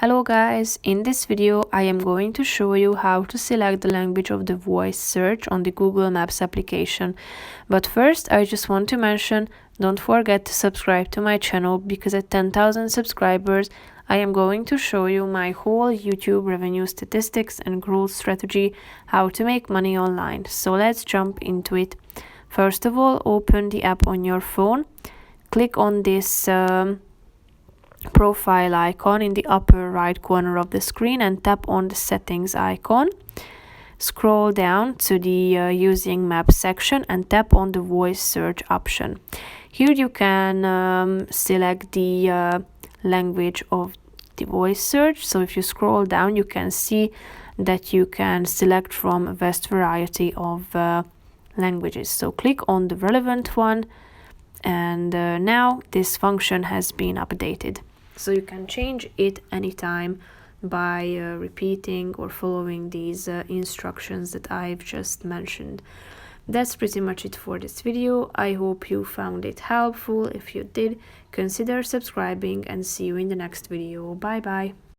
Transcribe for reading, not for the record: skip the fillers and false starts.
Hello guys, in this video I am going to show you how to select the language of the voice search on the Google Maps application. But first I just want to mention, don't forget to subscribe to my channel because at 10,000 subscribers I am going to show you my whole YouTube revenue statistics and growth strategy, how to make money online. So let's jump into it. First of all, open the app on your phone, click on this profile icon in the upper right corner of the screen and tap on the settings icon. Scroll down to the using maps section and tap on the voice search option. Here you can select the language of the voice search. So if you scroll down, you can see that you can select from a vast variety of languages. So click on the relevant one, and now this function has been updated. So you can change it anytime by repeating or following these instructions that I've just mentioned. That's pretty much it for this video. I hope you found it helpful. If you did, consider subscribing and see you in the next video. Bye bye.